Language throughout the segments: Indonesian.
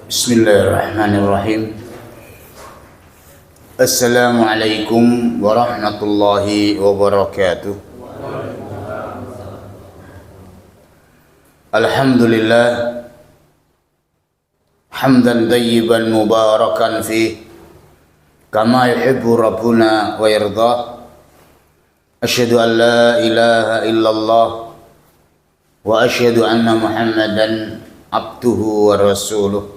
Bismillahirrahmanirrahim. Assalamualaikum warahmatullahi wabarakatuh. Alhamdulillah hamdan tayyiban mubarakan fih kama yuhibbu rabbuna wa yardah. Asyhadu an la ilaha illallah wa asyhadu anna Muhammadan abduhu wa rasuluh.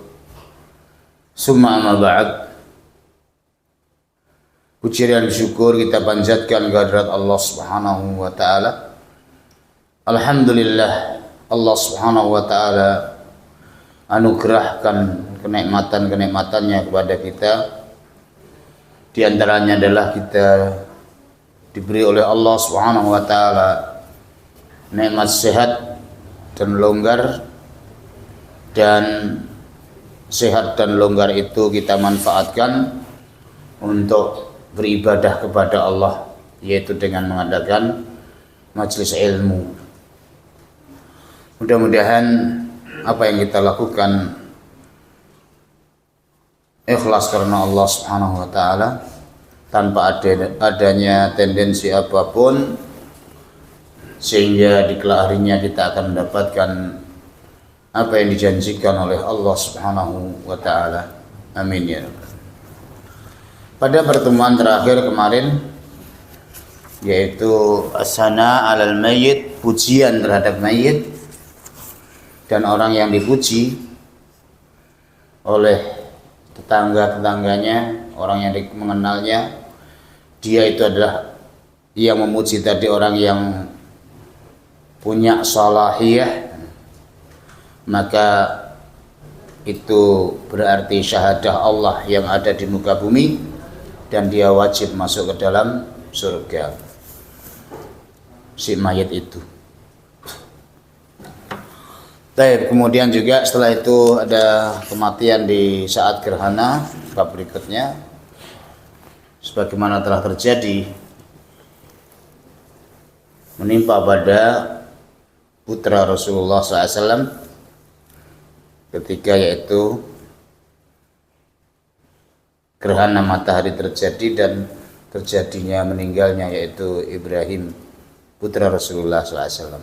Summa amma ba'd. Puji dan syukur kita panjatkan kehadirat Allah Subhanahu wa taala. Alhamdulillah Allah Subhanahu wa taala anugerahkan kenikmatan-kenikmatannya kepada kita. Di antaranya adalah kita diberi oleh Allah Subhanahu wa taala nikmat sehat dan longgar, dan sehat dan longgar itu kita manfaatkan untuk beribadah kepada Allah, yaitu dengan mengadakan majelis ilmu. Mudah-mudahan apa yang kita lakukan ikhlas karena Allah Subhanahu wa taala, tanpa adanya tendensi apapun, sehingga di kelak harinya kita akan mendapatkan apa yang dijanjikan oleh Allah Subhanahu wa taala. Amin ya rabbal. Pada pertemuan terakhir kemarin, yaitu as-sana 'alal mayyit, pujian terhadap mayit, dan orang yang dipuji oleh tetangga-tetangganya, orang yang mengenalnya, dia itu adalah yang memuji tadi orang yang punya salahiyah, maka itu berarti syahadah Allah yang ada di muka bumi, dan dia wajib masuk ke dalam surga, si mayit itu. Baik, kemudian juga setelah itu ada kematian di saat gerhana, bab berikutnya sebagaimana telah terjadi menimpa pada putra Rasulullah SAW ketika, yaitu gerhana matahari terjadi dan terjadinya meninggalnya, yaitu Ibrahim putra Rasulullah SAW.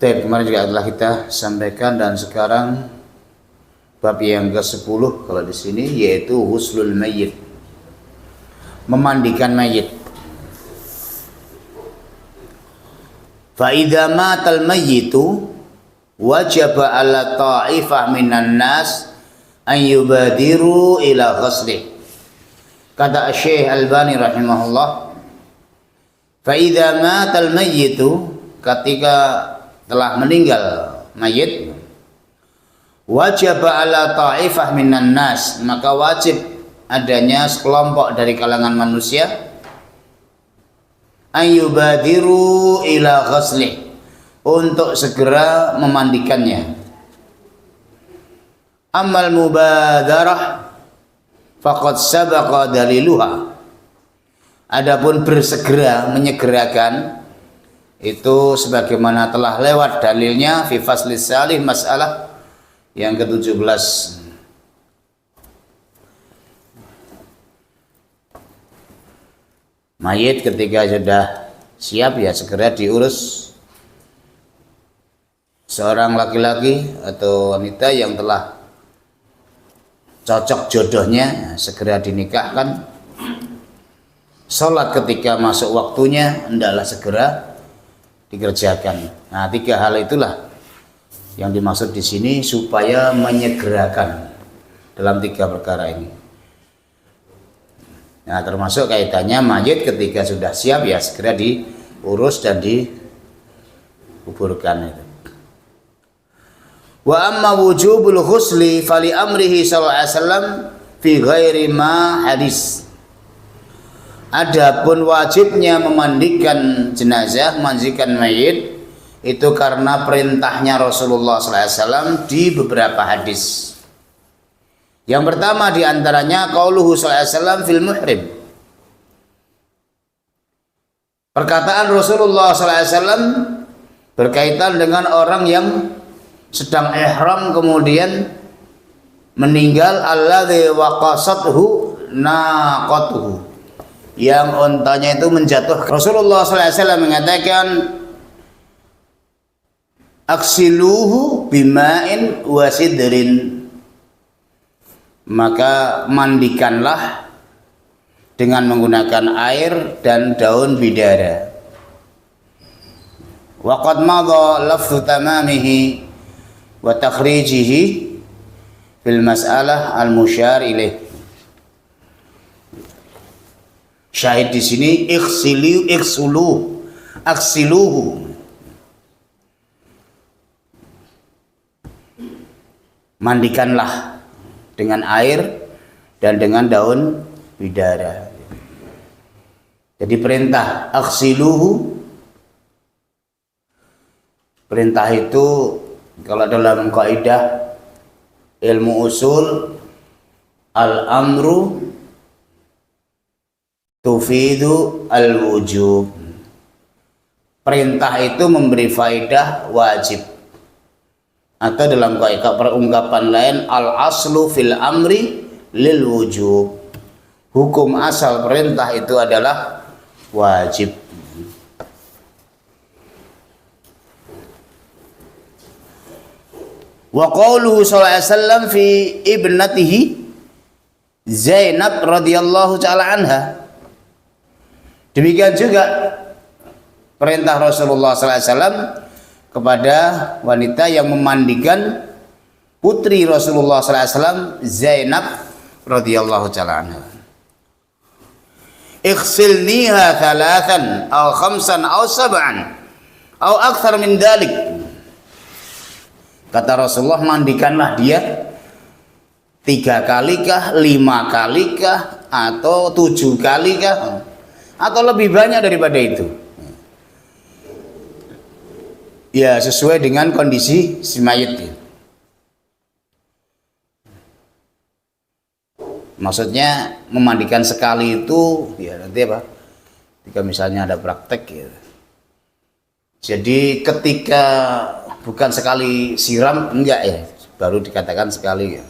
Kemarin juga telah kita sampaikan, dan sekarang bab yang ke-10 kalau di sini, yaitu huslul mayyit, memandikan mayit. Fa idza matal mayyitu wajaba ala ta'ifah minan nas an yubadiru ila ghuslih. Kata Syekh Albani rahimahullah, fa idza matal mayyitu, ketika telah meninggal mayit, wajib ala ta'ifah minan nas, maka wajib adanya sekelompok dari kalangan manusia ayyubadiru ila ghuslih, untuk segera memandikannya. Amal mubadarah faqad sabaqa daliluha, adapun bersegera, menyegerakan, itu sebagaimana telah lewat dalilnya fi faslis salih, masalah yang ke-17. Mayit ketika sudah siap, ya segera diurus. Seorang laki-laki atau wanita yang telah cocok jodohnya, segera dinikahkan. Salat ketika masuk waktunya hendaklah segera dikerjakan. Nah, 3 hal itulah yang dimaksud di sini, supaya menyegerakan dalam 3 perkara ini. Nah, termasuk kaitannya mayit ketika sudah siap, ya segera diurus dan dikuburkan itu. Wa amma wujubul ghusli fali amrihi sallallahu alaihi wasallam fi ghairi ma hadis. Adapun wajibnya memandikan jenazah, memandikan mayit, itu karena perintahnya Rasulullah SAW di beberapa hadis. Yang pertama diantaranya qauluhu SAW fil muhrim, perkataan Rasulullah SAW berkaitan dengan orang yang sedang ihram kemudian meninggal alladzi waqasathu naqatuhu, yang ontanya itu menjatuh. Rasulullah sallallahu alaihi wasallam mengatakan aksiluhu bima'in wa sidrin, maka mandikanlah dengan menggunakan air dan daun bidara. Wa qad madha lafzu tamamihi wa takhrijihi fil mas'alah al-musyar ilaih. Syahid di sini aksiluhu, mandikanlah dengan air dan dengan daun bidara. Jadi perintah aksiluhu, perintah itu kalau dalam kaidah ilmu usul, al-amru tufidu al-wujub. Perintah itu memberi faedah wajib. Atau dalam kaidah perungkapan lain, al-aslu fil amri lil wujub. Hukum asal perintah itu adalah wajib. Wa qauluhu sallallahu alaihi wasallam fi ibnatihi Zainab radhiyallahu taala anha. Demikian juga perintah Rasulullah sallallahu alaihi wasallam kepada wanita yang memandikan putri Rasulullah sallallahu alaihi wasallam, Zainab radhiyallahu taala anha. Ighsilniha thalathan aw khamsan aw sab'an aw akthar min dhalik. Kata Rasulullah, mandikanlah dia 3 kali kah, 5 kali kah, atau 7 kali kah, atau lebih banyak daripada itu. Ya, sesuai dengan kondisi si mayit. Maksudnya memandikan sekali itu ya nanti apa? Ketika misalnya ada praktek gitu. Jadi ketika bukan sekali siram, enggak ya, baru dikatakan sekali ya.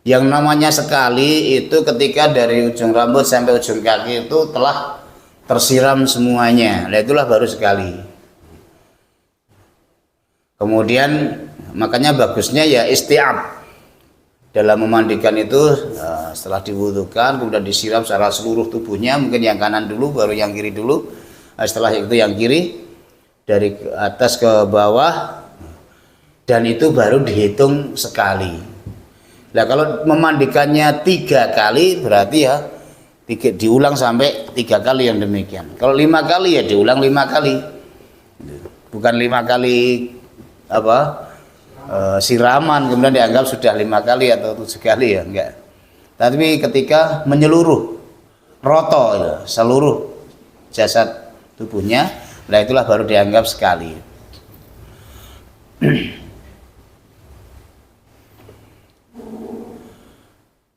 Yang namanya sekali itu ketika dari ujung rambut sampai ujung kaki itu telah tersiram semuanya. Nah itulah baru sekali. Kemudian makanya bagusnya ya isti'ab. Dalam memandikan itu setelah diwudukan kemudian disiram secara seluruh tubuhnya, mungkin yang kanan dulu baru yang kiri dulu, setelah itu yang kiri dari atas ke bawah, dan itu baru dihitung sekali. Nah kalau memandikannya 3 kali berarti ya diulang sampai 3 kali yang demikian. Kalau 5 kali ya diulang 5 kali, bukan 5 kali apa siraman kemudian dianggap sudah 5 kali atau 7 kali ya, enggak. Tapi ketika menyeluruh roto ya, seluruh jasad tubuhnya, nah itulah baru dianggap sekali.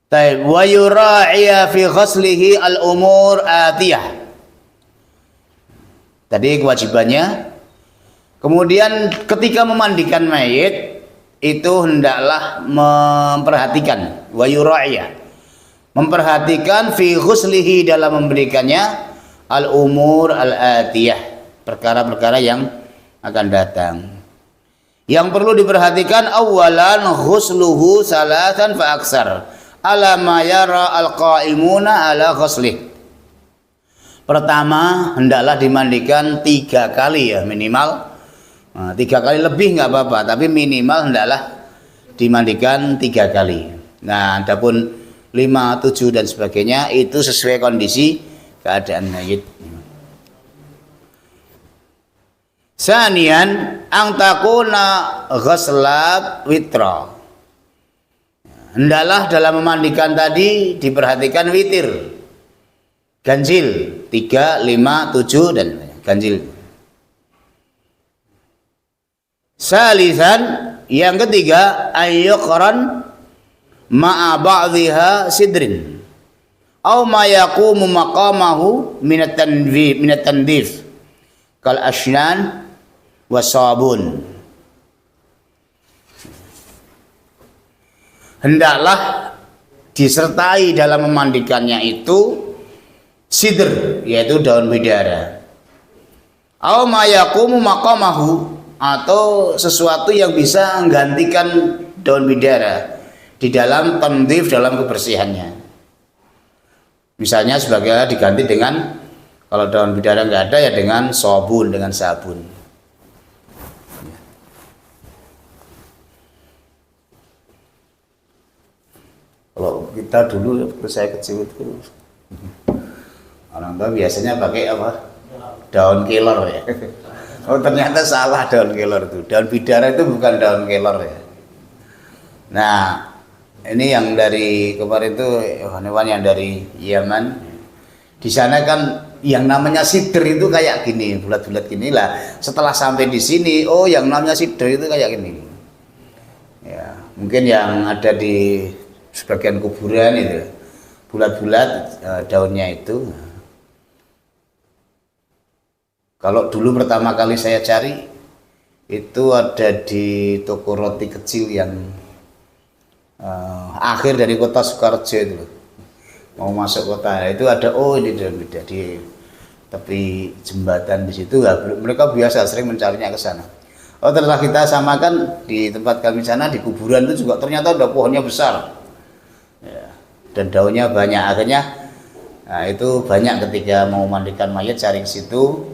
Taib wa yura'iya fi ghaslihi al-umur atiyah. Tadi kewajibannya. Kemudian ketika memandikan mayit itu hendaklah memperhatikan wa yura'iya, memperhatikan fi ghuslihi dalam memberikannya al-umur al-atiyah, perkara-perkara yang akan datang. Yang perlu diperhatikan awalan ghusluhu salatan fa aksar ala ma yara al-qaimuna ala ghuslih. Pertama, hendaklah dimandikan 3 kali ya minimal. 3 kali lebih nggak apa-apa, tapi minimal hendaklah dimandikan 3 kali. Nah, adapun 5, 7 dan sebagainya itu sesuai kondisi keadaan mayit. Sanian ang takuna ghuslat witra. Hendaklah dalam memandikan tadi diperhatikan witir, ganjil 3, 5, 7 dan ganjil. Salisan, yang ketiga, ayyuqran ma'a ba'dhiha sidrin aw ma yaqumu maqamahu minat tandif kal ashnan wa sabun. hendaklah disertai dalam memandikannya itu sidr, yaitu daun bidara. Aw ma yaqumu maqamahu, atau sesuatu yang bisa menggantikan daun bidara di dalam tandif, dalam kebersihannya. Misalnya sebagai diganti dengan, kalau daun bidara nggak ada ya dengan sabun, dengan sabun. Kalau kita dulu, waktu saya kecil itu, orang tua biasanya pakai apa? Daun kelor ya. Oh ternyata salah, daun kelor itu. Daun bidara itu bukan daun kelor ya. Nah, ini yang dari kemarin itu hewan yang dari Yaman. Di sana kan yang namanya sidr itu kayak gini, bulat-bulat gini lah. Setelah sampai di sini, oh yang namanya sidr itu kayak gini. Ya, mungkin yang ada di sebagian kuburan itu bulat-bulat daunnya itu. Kalau dulu pertama kali saya cari itu ada di toko roti kecil yang akhir dari kota Sukoharjo itu, mau masuk kota itu ada, oh ini daun bidara di tepi jembatan di situ. Mereka biasa sering mencarinya ke sana. Oh setelah kita samakan di tempat kami sana di kuburan itu juga ternyata ada pohonnya besar. Ya, dan daunnya banyak, akhirnya nah, itu banyak ketika mau mandikan mayat cari ke situ,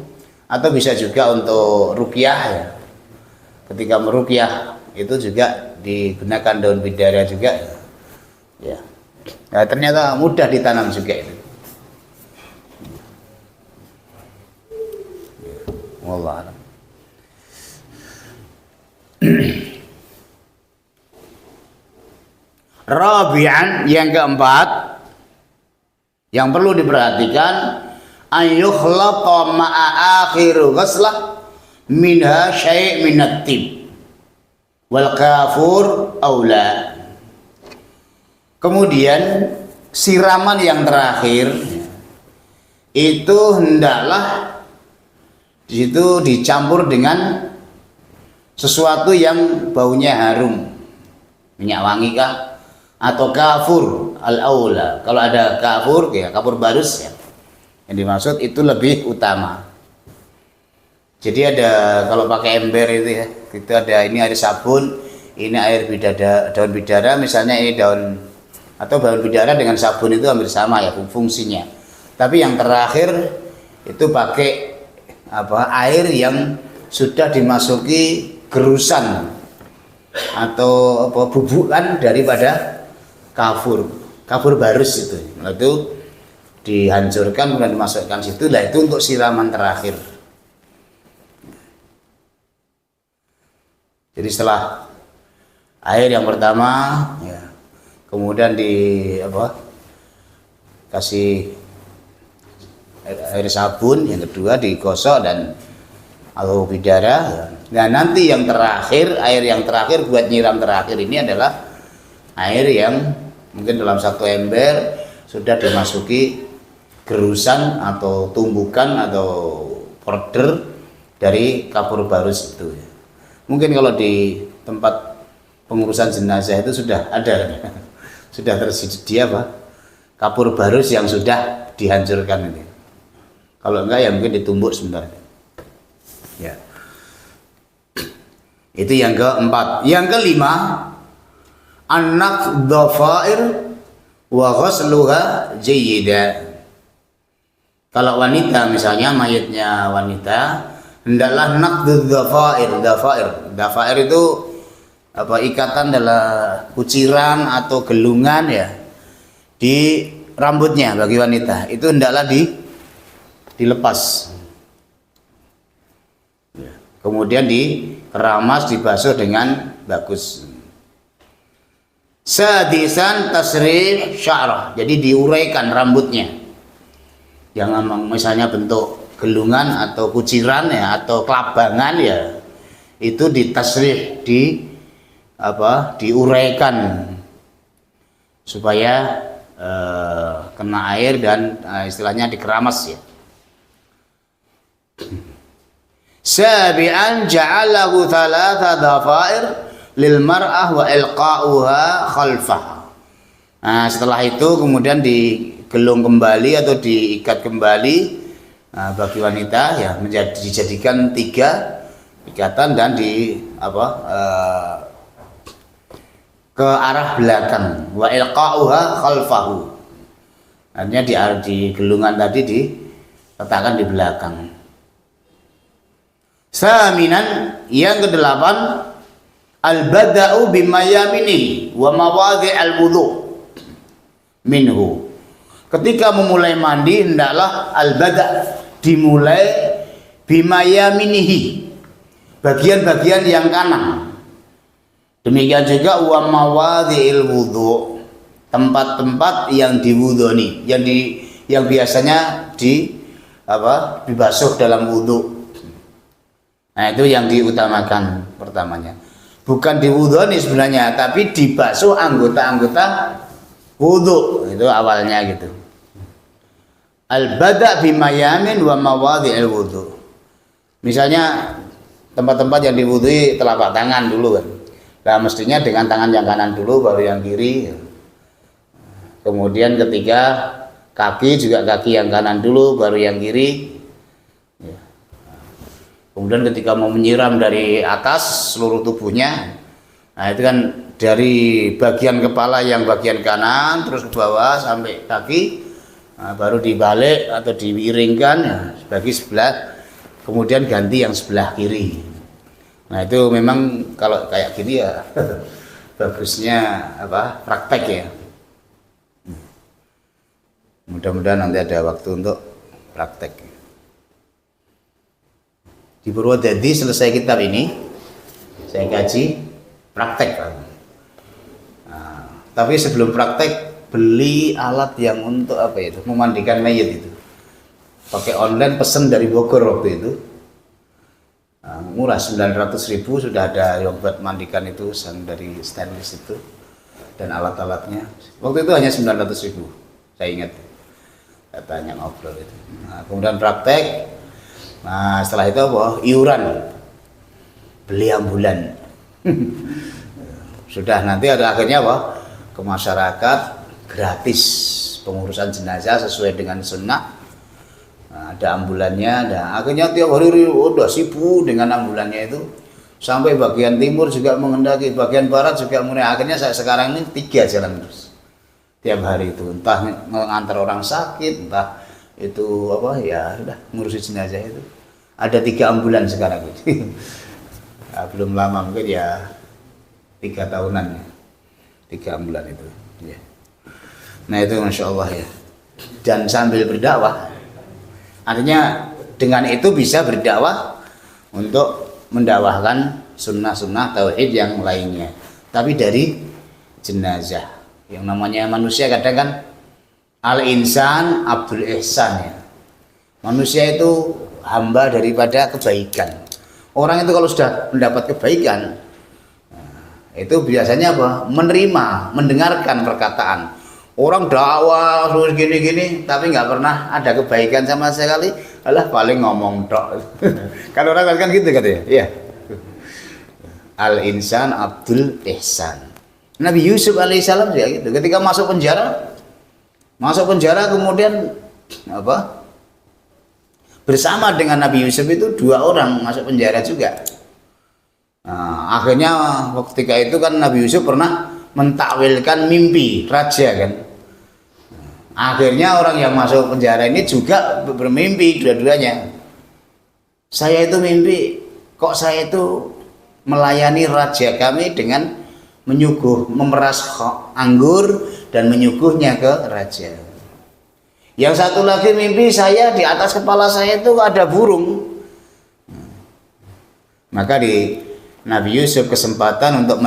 atau bisa juga untuk ruqyah ya. Ketika meruqyah itu juga digunakan daun bidara juga ya. Nah, ternyata mudah ditanam juga itu. Wallah alam. Rabi'an, yang keempat yang perlu diperhatikan, ayyukhlata ma'a akhiru ghaslah minha syai' minat tib wal kafur aula. Kemudian siraman yang terakhir itu hendaklah di situ dicampur dengan sesuatu yang baunya harum, minyak wangi kah, atau kafur al aula. Kalau ada kafur ya kafur barus ya, yang dimaksud itu lebih utama. Jadi ada, kalau pakai ember itu ya, itu ada, ini air sabun, ini air bidara, daun bidara misalnya, ini daun atau daun bidara dengan sabun itu hampir sama ya fungsinya. Tapi yang terakhir itu pakai apa, air yang sudah dimasuki gerusan atau apa, bubukan daripada kafur barus itu. Nah, itu dihancurkan kemudian dimasukkan situ, lah itu untuk siraman terakhir. Jadi setelah air yang pertama ya, kemudian di apa, kasih air sabun, yang kedua digosok dan atau bidara. Nah nanti yang terakhir, air yang terakhir buat nyiram terakhir ini adalah air yang mungkin dalam satu ember sudah dimasuki gerusan atau tumbukan atau powder dari kafur barus itu. Mungkin kalau di tempat pengurusan jenazah itu sudah ada, sudah tersedia apa, kafur barus yang sudah dihancurkan ini. Kalau enggak ya mungkin ditumbuk sebentar. Ya. Itu yang keempat. Yang kelima, anak dhafair wa ghasluha jayyida. Kalau wanita misalnya, mayatnya wanita, hendaklah naqdudz dhafair. Dhafair itu apa, ikatan adalah kuciran atau gelungan ya di rambutnya bagi wanita. Itu hendaklah dilepas. Kemudian dikeramas, dibasuh dengan bagus. Sadisan tasrih sya'rah, jadi diuraikan rambutnya. Jangan misalnya bentuk gelungan atau kuciran ya atau kelabangan ya, itu ditasrih, diuraikan supaya kena air dan istilahnya dikeramas ya. Sabi'an ja'alahu thalatha dhafair lil mar'ah wa ilqa'uha khalfaha. Nah, setelah itu kemudian digelung kembali atau diikat kembali bagi wanita ya, dijadikan 3 ikatan dan ke arah belakang. Wa ilqa'uha khalfahu. Artinya di gelungan tadi diletakkan di belakang. Saminan, yang ke-8, al-bada'u bimayamini wa mawadhi al-wudu minhu. Ketika memulai mandi hendaklah al-bada' dimulai bimayaminihi, bagian-bagian yang kanan. Demikian juga wa mawadhi'il wudu, tempat-tempat yang diwudoni, yang biasanya dibasuh dalam wudu. Nah, itu yang diutamakan pertamanya. Bukan diwudoni sebenarnya, tapi dibasuh anggota-anggota wudu. Itu awalnya gitu. Al-bada' bimayamin wa mawadhi'il wudu. Misalnya tempat-tempat yang diwudui telapak tangan dulu kan. Nah, mestinya dengan tangan yang kanan dulu baru yang kiri. Kemudian ketiga kaki juga kaki yang kanan dulu baru yang kiri. Kemudian ketika mau menyiram dari atas seluruh tubuhnya, nah itu kan dari bagian kepala yang bagian kanan terus ke bawah sampai kaki, nah, baru dibalik atau diiringkan ya, bagi sebelah, kemudian ganti yang sebelah kiri. Nah itu memang kalau kayak gini ya bagusnya praktek ya. Mudah-mudahan nanti ada waktu untuk praktek. Di Purwodadi selesai kitab ini saya kaji praktek. Nah, tapi sebelum praktek beli alat yang untuk memandikan mayat itu. Pakai online pesen dari Bogor waktu itu. Nah, murah 900.000 sudah ada yang buat mandikan itu dari stainless itu dan alat-alatnya. Waktu itu hanya 900.000. Saya ingat. Saya tanya ngobrol itu. Nah, kemudian praktek. Nah, setelah itu iuran, beli ambulan. Sudah nanti ada akhirnya ke masyarakat gratis pengurusan jenazah sesuai dengan sunnah. Nah, ada ambulannya, akhirnya tiap hari udah sibuk dengan ambulannya itu. Sampai bagian timur juga mengendaki, bagian barat juga mulai. Akhirnya saya sekarang ini 3 jalan terus. Tiap hari itu, entah mengantar orang sakit, entah itu sudah ngurusi jenazah itu. Ada 3 ambulan sekarang itu. Nah, belum lama mungkin ya 3 tahunan ya. 3 ambulan itu ya. Nah itu Masya Allah ya. Dan sambil berdakwah, artinya dengan itu bisa berdakwah untuk mendakwahkan sunnah-sunnah tauhid yang lainnya, tapi dari jenazah. Yang namanya manusia kadang kan al-insan abdul ihsan ya. Manusia itu hamba daripada kebaikan. Orang itu kalau sudah mendapat kebaikan, itu biasanya menerima, mendengarkan perkataan. Orang dakwah terus gini-gini, tapi nggak pernah ada kebaikan sama sekali. Alah paling ngomong tok. Kalau orang kan gitu katanya. Iya. Al-insan abdul ihsan. Nabi Yusuf alaihissalam ya gitu. Ketika masuk penjara kemudian bersama dengan Nabi Yusuf itu 2 orang masuk penjara juga. Nah, akhirnya ketika itu kan Nabi Yusuf pernah mentakwilkan mimpi raja kan. Akhirnya orang yang masuk penjara ini juga bermimpi dua-duanya. Saya itu mimpi, kok saya itu melayani raja kami dengan memeras anggur dan menyuguhnya ke raja. Yang satu lagi mimpi saya di atas kepala saya itu ada burung. Maka di Nabi Yusuf kesempatan untuk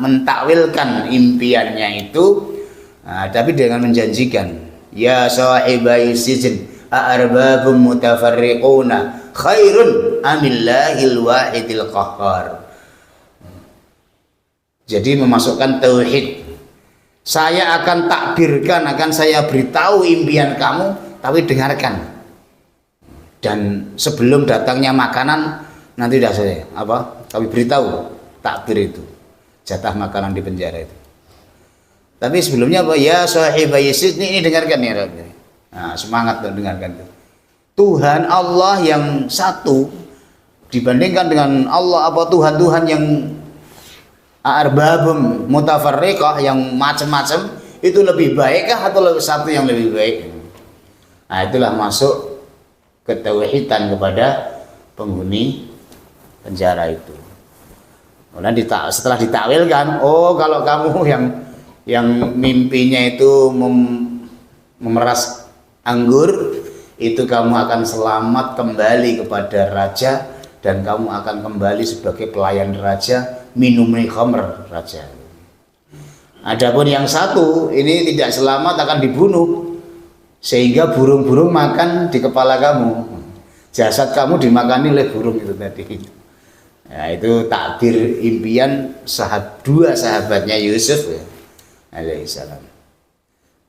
mentakwilkan impiannya itu, tapi dengan menjanjikan, ya sahibai sijn a'arbabum mutafarriquna khairun amillahil wahidil qahhar. Jadi memasukkan tauhid. Saya akan takbirkan, akan saya beritahu impian kamu, tapi dengarkan. Dan sebelum datangnya makanan nanti dah saya tapi beritahu takbir itu. jatah makanan di penjara itu. Tapi sebelumnya apa? Ya sahibai sijni, ini dengarkan ya. Nah, semangat untuk dengarkan itu. Tuhan Allah yang satu dibandingkan dengan Allah apa Tuhan-Tuhan yang arbabum mutafarriqah yang macam-macam itu lebih baikkah atau satu yang lebih baik? Nah, itulah masuk ketauhidan kepada penghuni penjara itu. Kemudian setelah ditakwilkan, oh kalau kamu yang mimpinya itu memeras anggur, itu kamu akan selamat kembali kepada raja dan kamu akan kembali sebagai pelayan raja, minum khamr raja. Adapun yang satu ini tidak selamat, akan dibunuh sehingga burung-burung makan di kepala kamu, jasad kamu dimakani oleh burung itu tadi. Ya, itu takdir impian dua sahabatnya Yusuf ya, alaihissalam.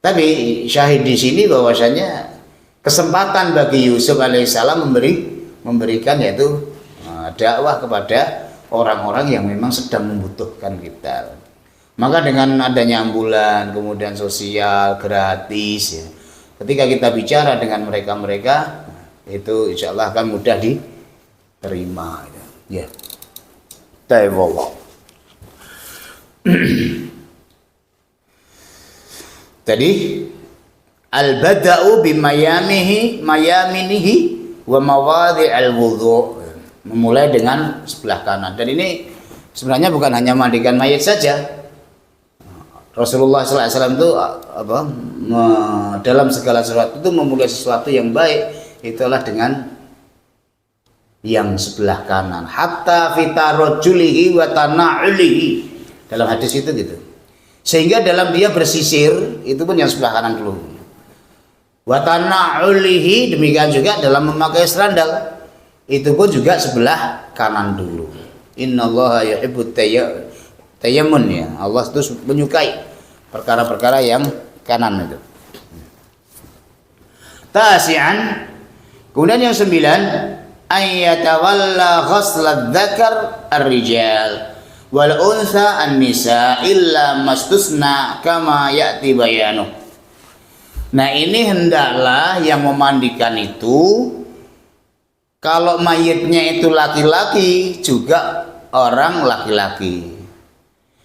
Tapi syahid di sini bahwasanya kesempatan bagi Yusuf alaihissalam memberikan yaitu dakwah kepada orang-orang yang memang sedang membutuhkan kita. Maka dengan adanya ambulan, kemudian sosial gratis ya, ketika kita bicara dengan mereka itu insya Allah akan mudah diterima ya. Taiwallah. Tadi al-bada'u bimayaminihi wa mawadhi al-wudhu, memulai dengan sebelah kanan. Dan ini sebenarnya bukan hanya mandikan mayat saja. Rasulullah SAW itu dalam segala sesuatu itu memulai sesuatu yang baik itulah dengan yang sebelah kanan. Hatta fitarojulihi wa tana'ulihi, dalam hadis itu gitu. Sehingga dalam dia bersisir itu pun yang sebelah kanan dulu. Wa tana'ulihi, demikian juga dalam memakai serandal itu pun juga sebelah kanan dulu. Innallaha yuhibbut tayammun ya. Allah itu menyukai perkara-perkara yang kanan itu. Tasi'an, kemudian yang 9, ayyatawalla ghaslat dzakar ar-rijal wal untha an-nisa illa mastusna kama ya'ti bayanuh. Nah, ini hendaklah yang memandikan itu kalau mayitnya itu laki-laki juga orang laki-laki.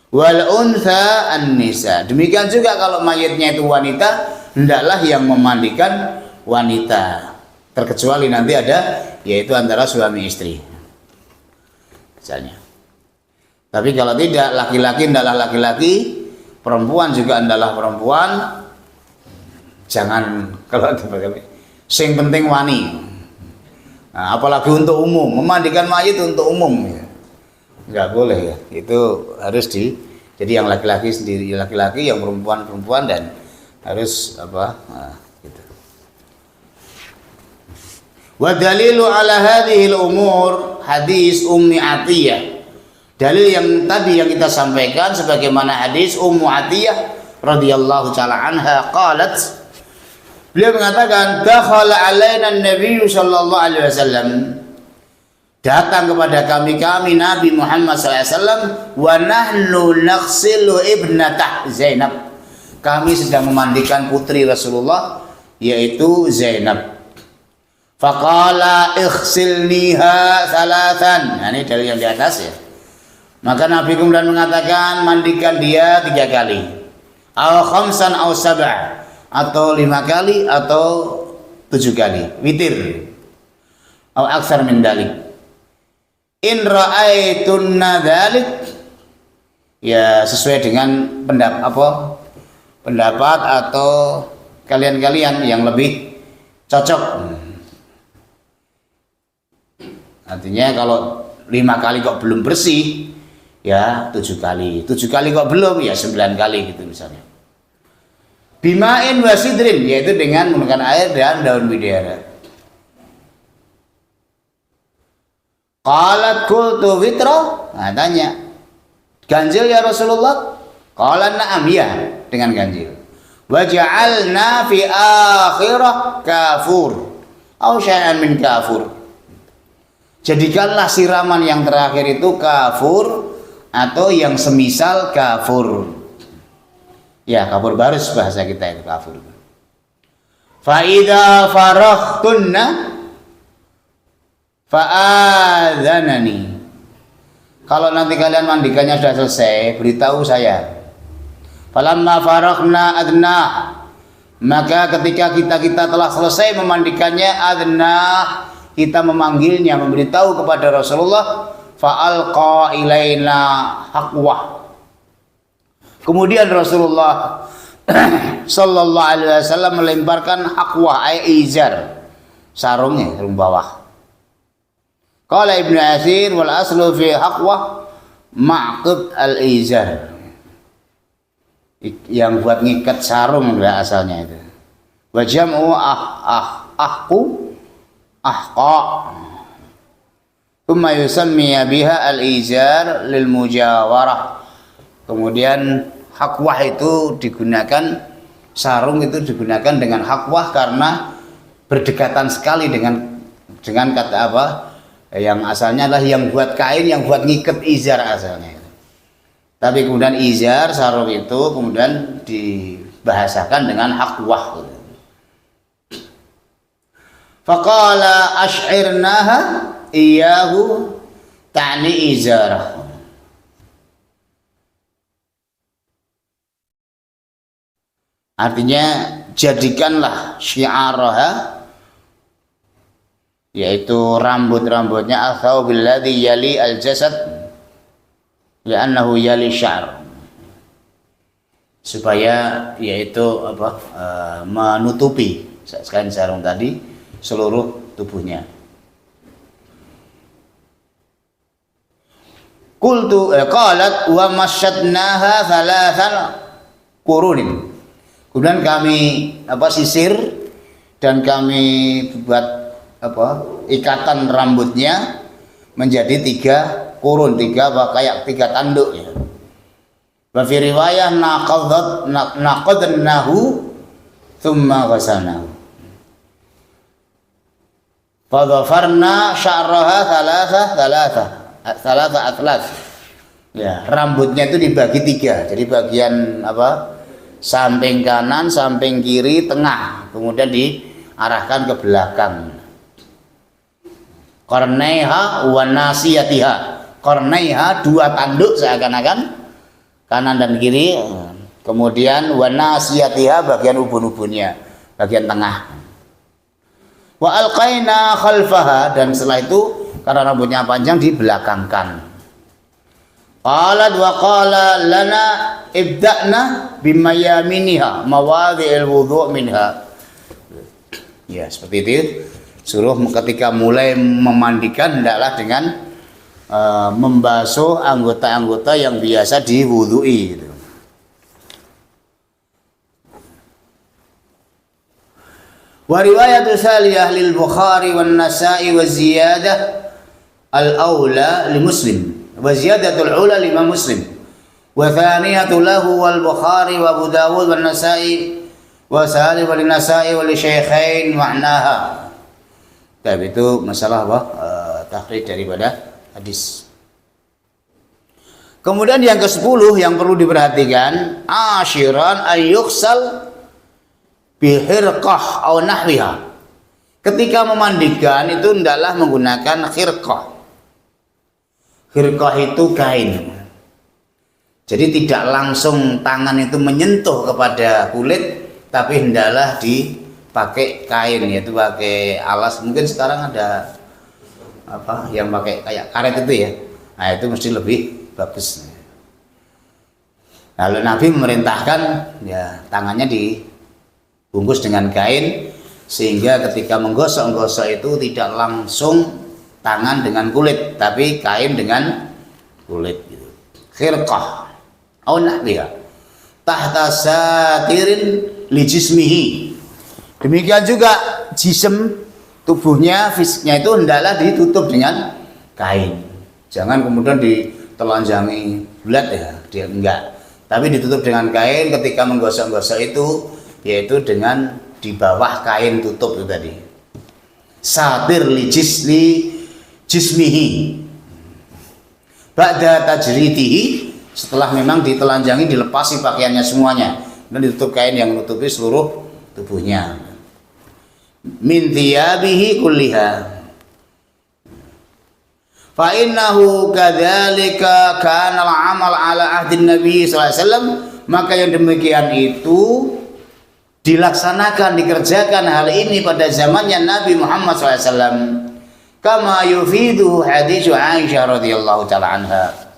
Wal untha an-nisa, demikian juga kalau mayitnya itu wanita, hendaklah yang memandikan wanita. Terkecuali nanti ada yaitu antara suami istri misalnya. Tapi kalau tidak, laki-laki hendaklah laki-laki, perempuan juga hendaklah perempuan. Jangan kalau sing penting wani. Nah, apalagi untuk umum, memandikan mayit untuk umum ya. Enggak boleh ya. Itu harus jadi yang laki-laki sendiri laki-laki, yang perempuan dan harus gitu. Wa dalilu ala hadhihi al-umur hadis Ummi Atiyah. Dalil yang tadi yang kita sampaikan sebagaimana hadis Ummu Atiyah radhiyallahu taala anha qalat, beliau mengatakan dakhala alaina an-nabiy sallallahu alaihi wasallam, datang kepada kami Nabi Muhammad SAW, wa nahnu naghsilu ibnatah Zainab, kami sedang memandikan putri Rasulullah yaitu Zainab. Faqala ighsilniha thalathan. Nah, ini dalil yang di atas ya. Maka Nabi kemudian mengatakan mandikan dia 3 kali. Aw khamsan aw sab'a, atau 5 kali atau 7 kali. Witir. Aw aktsar min dalik. In ra'aitunna dzalik, ya sesuai dengan pendapat atau kalian-kalian yang lebih cocok. Artinya kalau 5 kali kok belum bersih, ya 7 kali. 7 kali kok belum, ya 9 kali gitu misalnya. Bima'in wasidrin, yaitu dengan menggunakan air dan daun bidara. Qalat qultu witra, nah tanya, ganjil ya Rasulullah? Qala na'am, ya, dengan ganjil. Wa ja'alna fi akhirah kafur aw syai'an min kafur. Jadikanlah siraman yang terakhir itu kafur atau yang semisal kafur. Ya, kafur barus bahasa kita itu kafur. Fa idza faraghtunna fa'adzanani. Kalau nanti kalian mandikannya sudah selesai, beritahu saya. Falamma faraghna adna, maka ketika kita telah selesai memandikannya, adna, kita memanggilnya, memberitahu kepada Rasulullah, fa'alqa ilaina haqwah. Kemudian Rasulullah sallallahu alaihi wasallam melemparkan haqwah, izar, sarungnya, sarung bawah. Qala Ibnu Atsir wal aslu fi haqwah ma'qud al-izar. Yang buat ngikat sarung lah asalnya itu. Wa jam'u ahqu ahqa. Thumma yusammiya biha al-izar lil mujawarah. Kemudian haqwah itu digunakan, sarung itu digunakan dengan haqwah karena berdekatan sekali dengan kata apa? Yang asalnya adalah yang buat kain, yang buat ngikat izar asalnya. Tapi kemudian izar, sarung itu kemudian dibahasakan dengan haqwah. Faqala ash'irnaha iyahu ta'ni izarah. Artinya jadikanlah syi'araha, yaitu rambut-rambutnya, al-thawbil ladzi yali al-jasad li'annahu yali sya'r, supaya yaitu menutupi sekalian sarung tadi seluruh tubuhnya. Qultu qalat wa masyadnaha thalathan qurunin. Kemudian kami sisir dan kami buat ikatan rambutnya menjadi 3 kurun, kayak 3 tanduk ya. Wa fi riwayah naqadnahu thumma ghasalnahu. Fa dhafarna sya'raha thalatha atlas. Ya, rambutnya itu dibagi 3. Jadi bagian samping kanan, samping kiri, tengah, kemudian diarahkan ke belakang. Qarnaiha wa nasiyatiha. Qarnaiha 2 tanduk seakan-akan kanan dan kiri. Kemudian wa nasiyatiha bagian ubun-ubunnya, bagian tengah. Wa alqaina khalfaha, dan setelah itu karena rambutnya panjang dibelakangkan. Qalat wa qala lana ibda'na bimayaminiha mawadhi'il wudhu' minha. Ya, seperti itu. Suruh ketika mulai memandikan hendaklah dengan membasuh anggota-anggota yang biasa diwudhui gitu. Wa riwayatu saliyah lil Bukhari wan Nasa'i wa ziyadah al-aula li Muslim wa ziyadatul ula lima Muslim wa thaniyatu lahu wal Bukhari wa Abu Dawud wan Nasa'i wa Sahih wal Nasa'i wal Syaikhain ma'naha. Tapi itu masalah takhrij daripada hadis. Kemudian yang ke-10 yang perlu diperhatikan, asyiran ayyuksal bihirqah aw nahwiha. Ketika memandikan itu hendaklah menggunakan khirqah. Khirqah itu kain. Jadi tidak langsung tangan itu menyentuh kepada kulit, tapi hendaklah dipakai kain, yaitu pakai alas. Mungkin sekarang ada yang pakai kayak karet itu ya. Nah, itu mesti lebih bagus. Lalu Nabi memerintahkan ya tangannya dibungkus dengan kain, sehingga ketika menggosok-gosok itu tidak langsung tangan dengan kulit, tapi kain dengan kulit gitu. Khirqah au nahwiha tahta satirin li jismihi. Demikian juga jism tubuhnya, fisiknya itu hendaklah ditutup dengan kain. Jangan kemudian ditelanjangi bulat ya, dia enggak. Tapi ditutup dengan kain ketika menggosok-gosok itu, yaitu dengan di bawah kain tutup itu tadi. Satir li jismihi. ba'da tajridihi, setelah memang ditelanjangi, dilepasi pakaiannya semuanya dan ditutup kain yang menutupi seluruh tubuhnya. Min thiyabihi kulliha. Fa innahu kadzalika kana al-amal ala ahdi Nabi sallallahu alaihi wasallam, maka yang demikian itu dilaksanakan, dikerjakan hal ini pada zamannya Nabi Muhammad SAW. Kama yufidu hadis Aisyah radhiyallahu taala anha,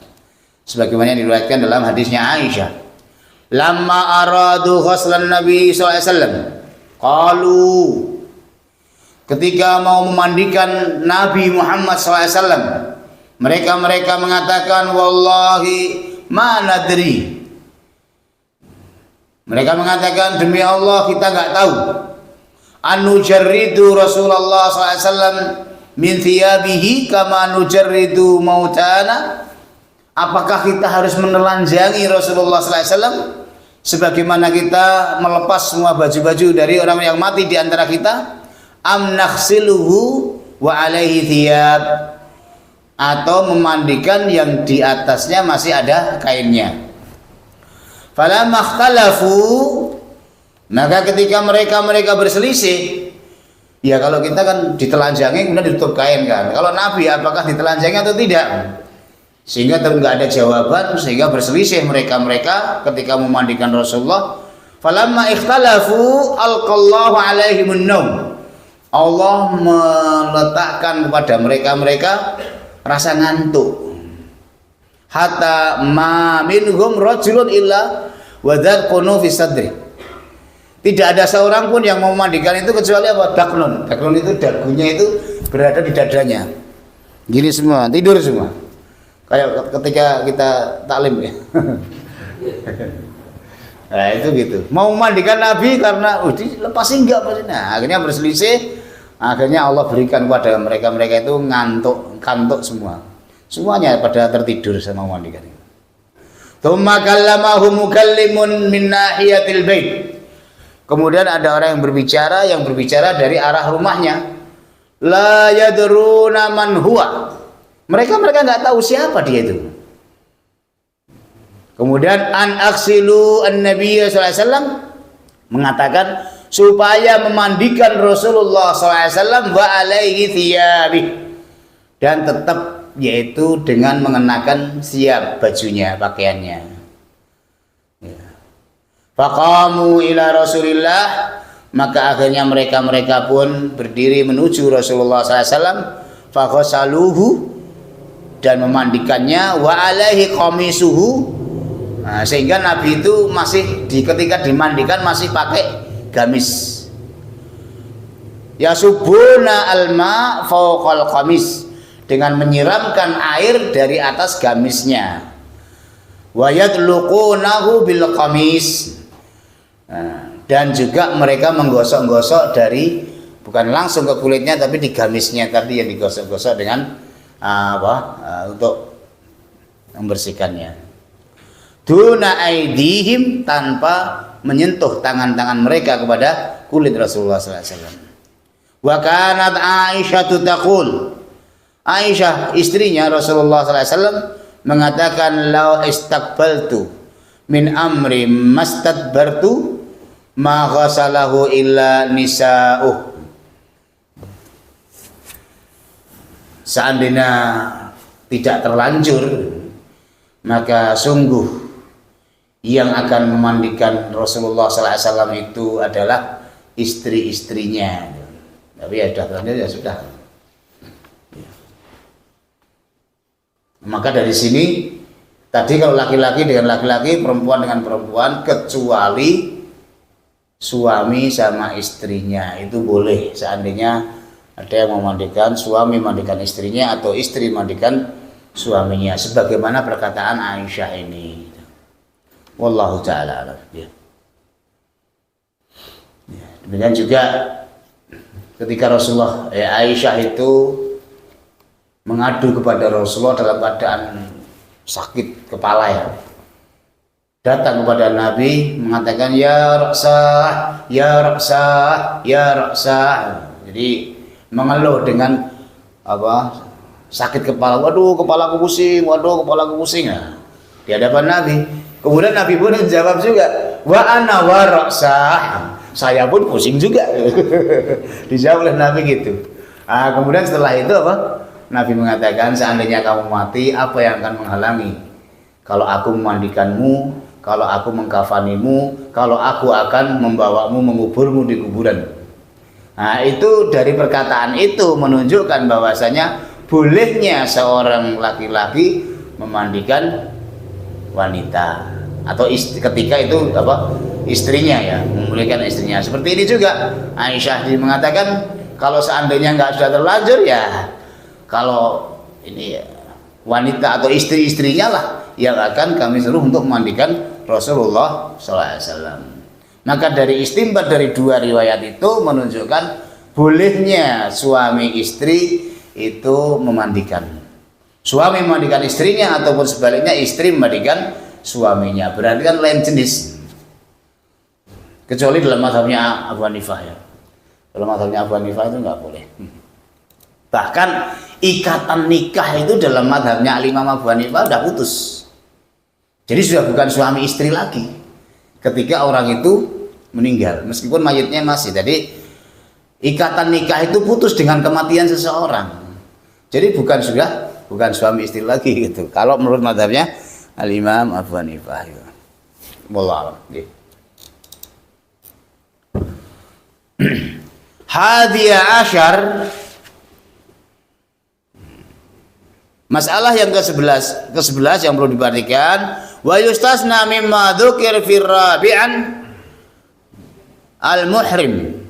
sebagaimana diriwayatkan dalam hadisnya Aisyah. Lamma aradu ghuslan Nabi SAW, qalu, ketika mau memandikan Nabi Muhammad SAW, mereka mengatakan, wallahi ma nadri. Mereka mengatakan, demi Allah kita nggak tahu. Anujarridu Rasulullah SAW min thiyabihi kama nujarridu mautana. Apakah kita harus menelanjangi Rasulullah SAW sebagaimana kita melepas semua baju-baju dari orang yang mati di antara kita? Am naghsiluhu wa alaihi thiyab, atau memandikan yang di atasnya masih ada kainnya. Falamma ikhtalafu, maka ketika mereka berselisih, ya kalau kita kan ditelanjangi kemudian ditutup kain kan. Kalau Nabi apakah ditelanjangi atau tidak? Sehingga nggak ada jawaban, sehingga berselisih mereka ketika memandikan Rasulullah. Falamma ikhtalafu alqallahu alaihimun naum. Allah meletakkan kepada mereka rasa ngantuk. Hatta ma minhum rajulun illa wadhaqunu fi sadri. Tidak ada seorang pun yang mau memandikan itu kecuali apa? Daknun. Daknun itu dagunya itu berada di dadanya. Gini semua, tidur semua. Kayak ketika kita taklim ya. Nah itu gitu. Mau memandikan Nabi karena dilepasin enggak Pak? Nah, akhirnya berselisih. Akhirnya Allah berikan kepada mereka itu kantuk semua. Semuanya pada tertidur sama memandikan. Tsumma kallamahu mukallimun min nahiyatil bait. Kemudian ada orang yang berbicara dari arah rumahnya. La yadruna man huwa. Mereka enggak tahu siapa dia itu. Kemudian an aksilu an-nabiy sallallahu alaihi wasallam mengatakan supaya memandikan Rasulullah sallallahu alaihi wasallam wa alaihi thiyabih, dan tetap yaitu dengan mengenakan siap bajunya, pakaiannya. Faqamu ila Rasulillah, maka akhirnya mereka pun berdiri menuju Rasulullah SAW. Faghasaluhu, dan memandikannya, wa alaihi qamisuhu. Nah, sehingga Nabi itu masih ketika dimandikan masih pakai gamis. Yasubuna alma fawqal qamis, dengan menyiramkan air dari atas gamisnya. Wa yadluqunahu bil qamis. Dan juga mereka menggosok-gosok dari, bukan langsung ke kulitnya tapi di gamisnya tadi yang digosok-gosok dengan untuk membersihkannya. Duna aidihim, tanpa menyentuh tangan-tangan mereka kepada kulit Rasulullah SAW. Wa kanat Aisyah taqul, Aisyah istrinya Rasulullah SAW mengatakan, lau istaqbaltu min amri mastadbartu ma ghasalahu illa nisa'uh. Seandainya tidak terlanjur, maka sungguh yang akan memandikan Rasulullah SAW itu adalah istri-istrinya. Tapi ya sudah terlanjur ya sudah. Maka dari sini tadi kalau laki-laki dengan laki-laki, perempuan dengan perempuan, kecuali suami sama istrinya itu boleh. Seandainya ada yang memandikan, suami mandikan istrinya atau istri mandikan suaminya, sebagaimana perkataan Aisyah ini. Wallahu ta'ala a'lam. Demikian juga ketika Rasulullah Aisyah itu mengadu kepada Rasulullah dalam keadaan sakit kepala ya, datang kepada Nabi mengatakan, ya Raksah, ya Raksah, ya Raksah. Jadi mengeluh dengan sakit kepala, waduh kepalaku pusing, waduh kepalaku pusing. Nah, di hadapan Nabi. Kemudian Nabi pun jawab juga, wa ana warasah, saya pun pusing juga. Dijawab oleh Nabi gitu. Kemudian setelah itu apa? Nabi mengatakan, seandainya kamu mati, apa yang akan menghalangi? Kalau aku memandikanmu, kalau aku mengkafanimu, kalau aku akan membawamu, menguburmu di kuburan. Nah, itu dari perkataan itu menunjukkan bahwasanya bolehnya seorang laki-laki memandikan wanita atau ketika itu apa istrinya ya, memuliakan istrinya. Seperti ini juga Aisyah mengatakan, kalau seandainya nggak sudah terlanjur ya, kalau ini ya, wanita atau istri-istrinya lah yang akan kami suruh untuk memandikan Rasulullah SAW. Maka dari istimbat dari dua riwayat itu menunjukkan bolehnya suami istri itu memandikan. Suami memandikan istrinya ataupun sebaliknya istri memandikan suaminya. Berarti kan lain jenis. Kecuali dalam mazhabnya Abu Hanifah ya. Dalam mazhabnya Abu Hanifah itu nggak boleh. Bahkan ikatan nikah itu dalam mazhabnya Imam Abu Hanifah udah putus. Jadi sudah bukan suami istri lagi ketika orang itu meninggal, meskipun mayatnya masih. Jadi ikatan nikah itu putus dengan kematian seseorang. Jadi bukan suami istri lagi gitu. Kalau menurut mazhabnya Al-Imam Abu Hanifah. Wallahu a'lam. Hadiah Asyar, masalah yang ke-11 yang perlu diperhatikan, wa yustasna mimma dzukir fi rabi'an al-muhrim,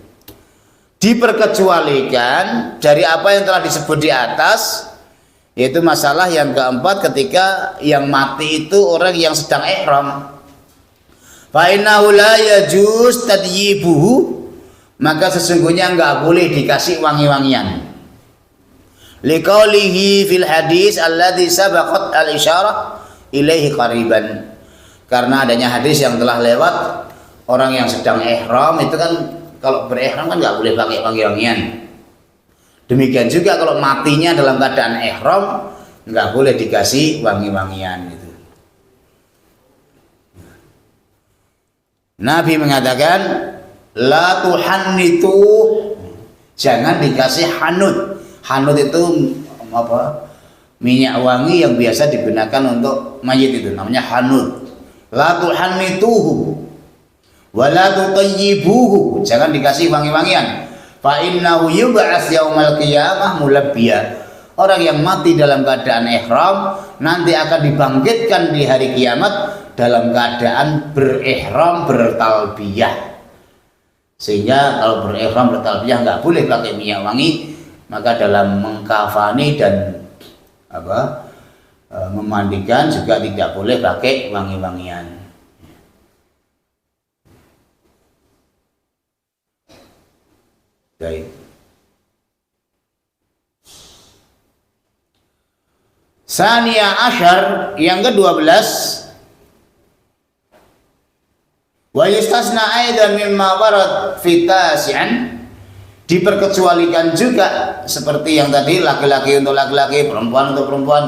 diperkecualikan dari apa yang telah disebut di atas, yaitu masalah yang keempat ketika yang mati itu orang yang sedang ihram. Fa innahu la yajuz tadyibuhu, maka sesungguhnya enggak boleh dikasih wangi-wangian. Liqaulihi fil hadis alladzi sabaqat al-isyarah ilaihi qariban, karena adanya hadis yang telah lewat, orang yang sedang ihram itu kan kalau berihram kan nggak boleh pakai wangi-wangian. Demikian juga kalau matinya dalam keadaan ihram nggak boleh dikasih wangi-wangian gitu. Nabi mengatakan la tuhannitu, jangan dikasih hanut. Hanut itu apa? Minyak wangi yang biasa digunakan untuk mayit itu namanya hanut. La tuhannituhu wa la tutayyibuhu, jangan dikasih wangi-wangian. Fa innahu yub'ats yaumal qiyamah mulabbiya, orang yang mati dalam keadaan ihram nanti akan dibangkitkan di hari kiamat dalam keadaan berihram bertalbiyah. Sehingga kalau berihram bertalbiyah nggak boleh pakai minyak wangi, maka dalam mengkafani dan memandikan juga tidak boleh pakai wangi-wangian. Baik. Saniya Asyar, yang ke-12, wa yustasna aidan mimma warad fi tasi'an, diperkecualikan juga seperti yang tadi, laki-laki untuk laki-laki, perempuan untuk perempuan,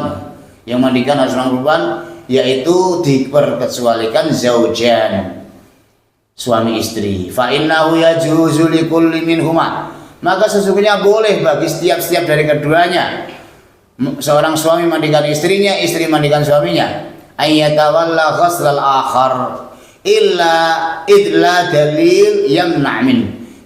yang mandikan harus orang perempuan, yaitu diperkecualikan zaujan, suami istri. Fa innahu yajuzu likulli minhuma, maka sesungguhnya boleh bagi setiap dari keduanya, seorang suami mandikan istrinya, istri mandikan suaminya, ayyatawalla ghuslal akhar illa idla dalil yamna' min,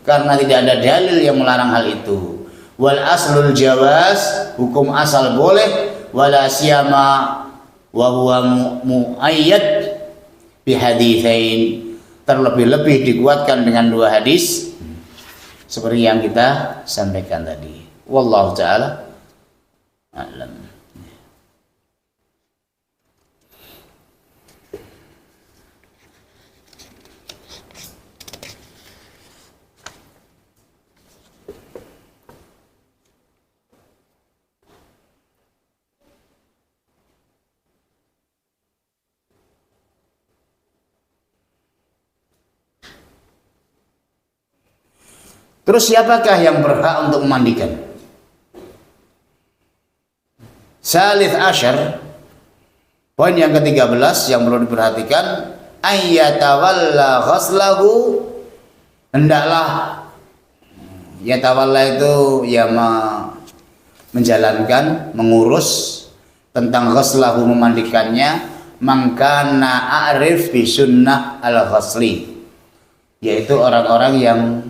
karena tidak ada dalil yang melarang hal itu. Wal aslul jawaz, hukum asal boleh, wala siyama wa huwa muayyad bi haditsain, terlebih-lebih dikuatkan dengan dua hadis seperti yang kita sampaikan tadi. Wallahu taala a'lam. Terus siapakah yang berhak untuk memandikan? Salith asyar, poin yang ke-13 yang perlu diperhatikan, ayyatawalla ghaslahu, hendaklah yatawalla itu ya menjalankan, mengurus tentang ghaslahu, memandikannya, mangkana a'rif bi sunnah al-ghasli, yaitu orang-orang yang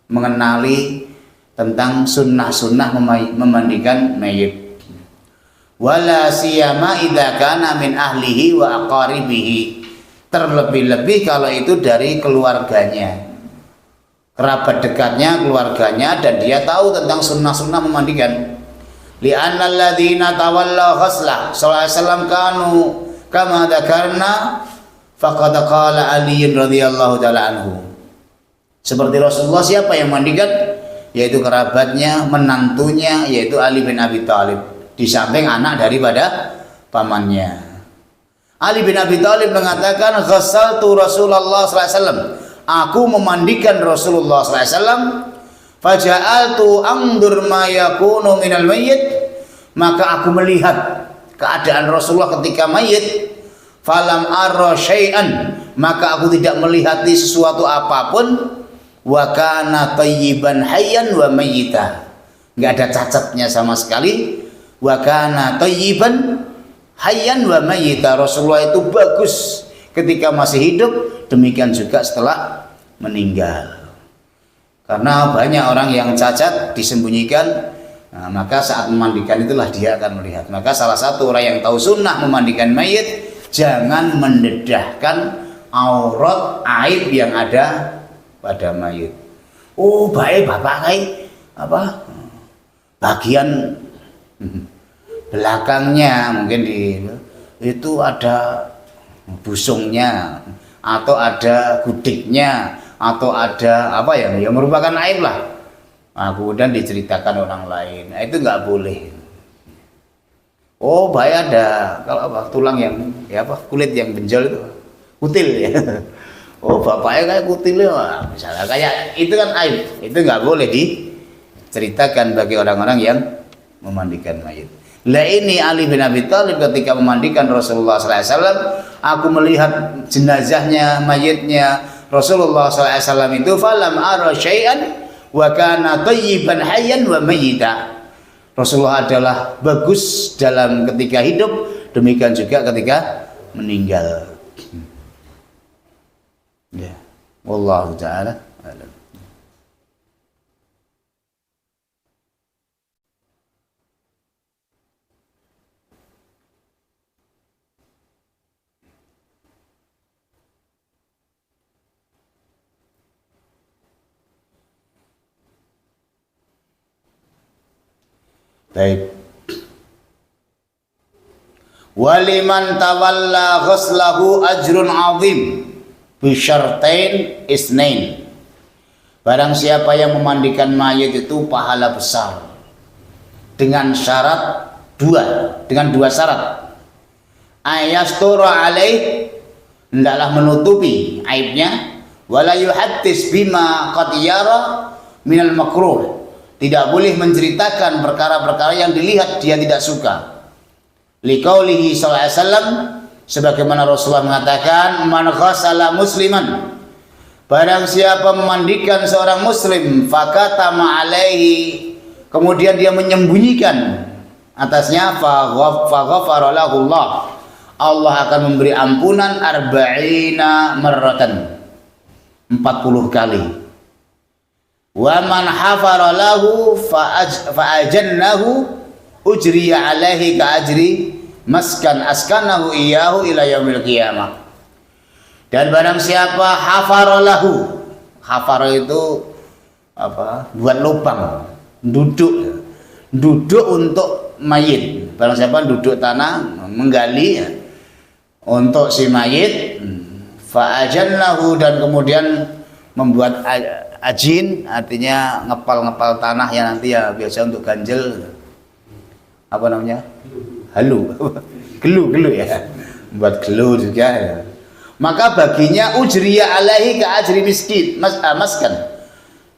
mengenali tentang sunnah-sunnah memandikan mayit. Wala siyama idza kana min ahlihi wa aqaribihi, terlebih-lebih kalau itu dari keluarganya, kerabat dekatnya, keluarganya, dan dia tahu tentang sunnah-sunnah memandikan. Li'anna alladziina tawallaw ghaslah sallallahu alaihi wasallam kanu kama dzakarna faqad qala Ali radhiyallahu taala anhu. Seperti Rasulullah, siapa yang memandikan? Yaitu kerabatnya, menantunya, yaitu Ali bin Abi Thalib, di samping anak daripada pamannya. Ali bin Abi Thalib mengatakan, "Ghassaltu Rasulullah sallallahu alaihi wasallam." Aku memandikan Rasulullah sallallahu alaihi wasallam. Faja'altu andur ma yakunu minal mayyit. Maka aku melihat keadaan Rasulullah ketika mayit. Falam ara syai'an, maka aku tidak melihati sesuatu apapun. Wa kana thayyiban hayyan wa mayyita, enggak ada cacatnya sama sekali. Wa kana thayyiban hayyan wa mayyita, Rasulullah itu bagus ketika masih hidup, demikian juga setelah meninggal. Karena banyak orang yang cacat disembunyikan, nah, maka saat memandikan itulah dia akan melihat. Maka salah satu orang yang tahu sunnah memandikan mayit, jangan mendedahkan aurat aib yang ada pada mayit. Oh baik bapak kayak apa bagian belakangnya mungkin itu ada busungnya, atau ada gudiknya, atau ada apa ya, yang merupakan aib lah. Nah, kemudian diceritakan orang lain, nah, itu nggak boleh. Oh bahaya ada kalau apa tulang yang ya apa kulit yang benjol itu kutil ya. Oh bapaknya kayak kutil ya, misalnya kayak itu kan aib, itu nggak boleh diceritakan bagi orang-orang yang memandikan mayit. Lah ini Ali bin Abi Thalib ketika memandikan Rasulullah SAW, aku melihat jenazahnya, mayitnya Rasulullah SAW itu, falam ara syai'an wa kana thayyiban hayyan wa mayyita. Rasulullah adalah bagus dalam ketika hidup, demikian juga ketika meninggal. Ya, wallahu taala alam. Baik. Waliman tawalla ghaslahu ajrun azim bi syartain isnain. Barang siapa yang memandikan mayit itu pahala besar dengan syarat dua syarat. Ayastura alaih, hendaklah menutupi aibnya, wala yuhaddits bima qad yara minal makruh, tidak boleh menceritakan perkara-perkara yang dilihat dia tidak suka. Liqaulihi sallallahu alaihi wasallam, sebagaimana Rasulullah mengatakan, man ghassala musliman, barang siapa memandikan seorang muslim, fakatama alaihi, kemudian dia menyembunyikan atasnya, faghafara lahu Allah, Allah akan memberi ampunan arba'ina marratan, 40 kali. Wa man hafara lahu fa'ajannahu ujriya alaihi ka ajri maskan askanahu iyahu ila yaumil qiyamah. Dan barang siapa hafara lahu, hafara itu apa? Buat lubang, duduk untuk mayit. Barang siapa duduk tanah menggali untuk si mayit, fa'ajannahu, dan kemudian membuat ajin, artinya ngepal-ngepal tanah yang nanti ya biasa untuk ganjel, apa namanya, halu, gelu ya, buat gelu juga ya. Maka baginya ujriya alaihi ka ajri miskin maskan,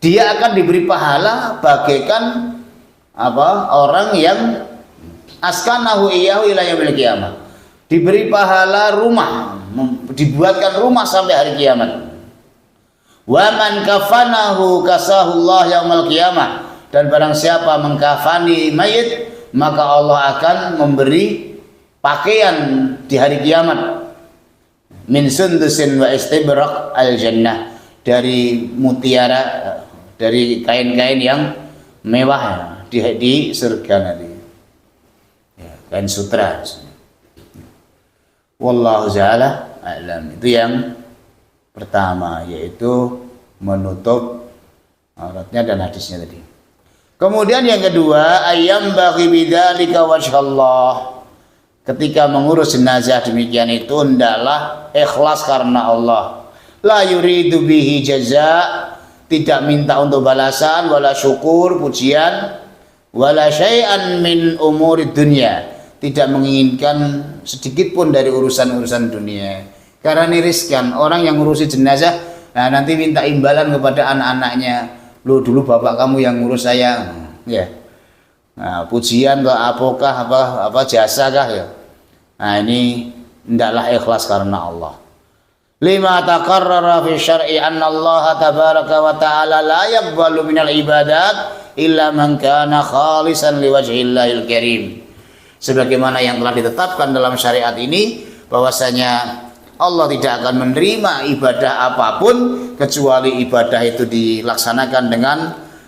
dia akan diberi pahala bagaikan apa, orang yang askanahu iyyahu ila yaumil qiyamah. Diberi pahala rumah, dibuatkan rumah sampai hari kiamat. Wa man kafanahu kasahullah yaumal qiyamah. Dan barang siapa mengkafani mayit, maka Allah akan memberi pakaian di hari kiamat. Min sundusin wa istibrak al jannah, dari mutiara, dari kain-kain yang mewah di surga nanti. Ya, kain sutra. Wallahu ta'ala a'lam. Itu yang pertama, yaitu menutup auratnya dan hadisnya tadi. Kemudian yang kedua, ayam bagi bidzalika wajhallah. Ketika mengurus jenazah demikian itu hendaklah ikhlas karena Allah. La yuridu bihi jaza, tidak minta untuk balasan, wala syukur, pujian, wala syai'an min umuri dunya, tidak menginginkan sedikit pun dari urusan-urusan dunia. Karena niriskan orang yang ngurusi jenazah, nah nanti minta imbalan kepada anak-anaknya. Lu dulu bapak kamu yang ngurus saya, ya. Nah, pujian ke apakah apa jasa kah ya. Nah, ini hendaklah ikhlas karena Allah. Lima taqarrara fi syar'i anna Allah tabaraka wa ta'ala la yaqbalu minal ibadat illa man kana khalisan liwajhillahil karim. Sebagaimana yang telah ditetapkan dalam syariat ini, bahwasanya Allah tidak akan menerima ibadah apapun kecuali ibadah itu dilaksanakan dengan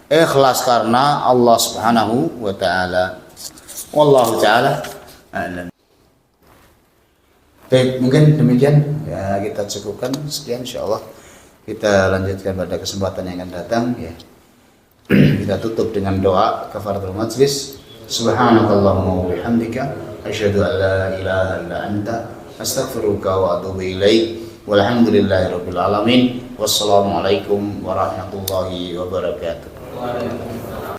ikhlas karena Allah Subhanahu wa taala. Wallahu taala a'lam. Baik, mungkin demikian ya, kita cukupkan sekian, insyaallah kita lanjutkan pada kesempatan yang akan datang ya. Kita tutup dengan doa kafaratul majlis. Subhanakallahumma wa bihamdika asyhadu an la ilaha illa anta astaghfiruka wa atubu ilaik. Walhamdulillahirabbil alamin. Wassalamualaikum warahmatullahi wabarakatuh.